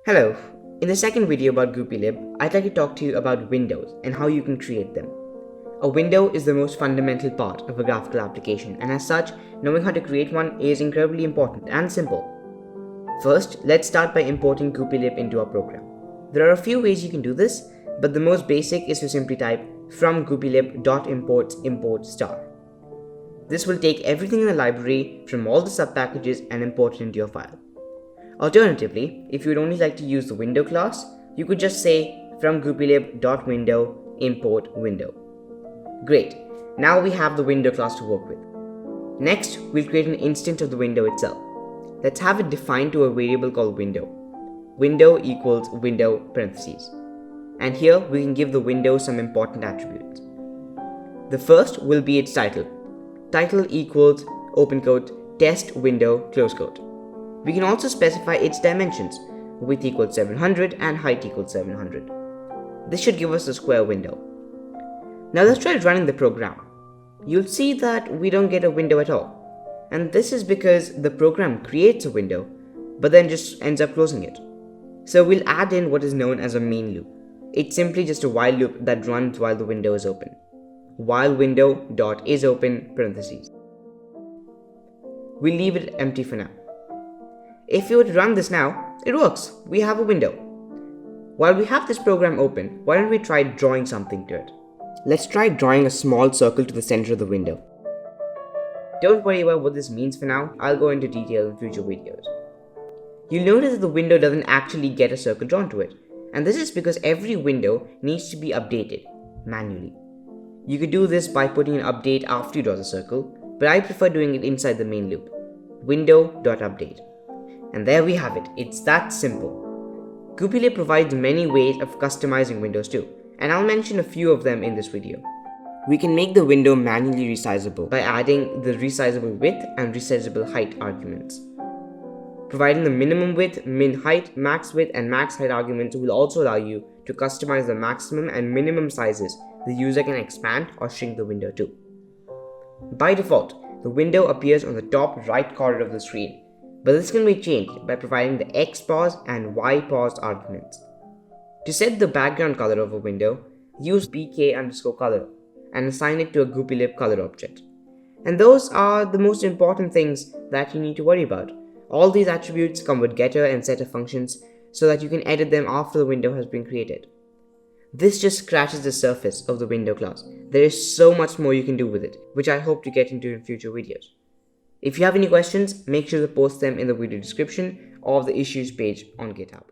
Hello, in the second video about Goopylib, I'd like to talk to you about windows and how you can create them. A window is the most fundamental part of a graphical application, and as such, knowing how to create one is incredibly important and simple. First, let's start by importing Goopylib into our program. There are a few ways you can do this, but the most basic is to simply type from goopylib.imports import star. This will take everything in the library from all the subpackages and import it into your file. Alternatively, if you would only like to use the window class, you could just say from goopylib.window import window. Great, now we have the window class to work with. Next, we'll create an instance of the window itself. Let's have it defined to a variable called window. Window equals window parentheses. And here we can give the window some important attributes. The first will be its title. Title equals open quote test window close quote. We can also specify its dimensions, width equals 700 and height equals 700. This should give us a square window. Now let's try running the program. You'll see that we don't get a window at all. And this is because the program creates a window, but then just ends up closing it. So we'll add in what is known as a main loop. It's simply just a while loop that runs while the window is open. While window dot is open parentheses. We'll leave it empty for now. If you were to run this now, it works. We have a window. While we have this program open, why don't we try drawing something to it? Let's try drawing a small circle to the center of the window. Don't worry about what this means for now. I'll go into detail in future videos. You'll notice that the window doesn't actually get a circle drawn to it. And this is because every window needs to be updated manually. You could do this by putting an update after you draw the circle, but I prefer doing it inside the main loop. Window.update. And there we have it. It's that simple. Goopylib provides many ways of customizing windows too, and I'll mention a few of them in this video. We can make the window manually resizable by adding the resizable width and resizable height arguments. Providing the minimum width, min height, max width, and max height arguments will also allow you to customize the maximum and minimum sizes the user can expand or shrink the window to. By default, the window appears on the top right corner of the screen, but this can be changed by providing the X pause and Y pause arguments. To set the background color of a window, use bk_color and assign it to a Goopylib color object. And those are the most important things that you need to worry about. All these attributes come with getter and setter functions so that you can edit them after the window has been created. This just scratches the surface of the window class. There is so much more you can do with it, which I hope to get into in future videos. If you have any questions, make sure to post them in the video description or the issues page on GitHub.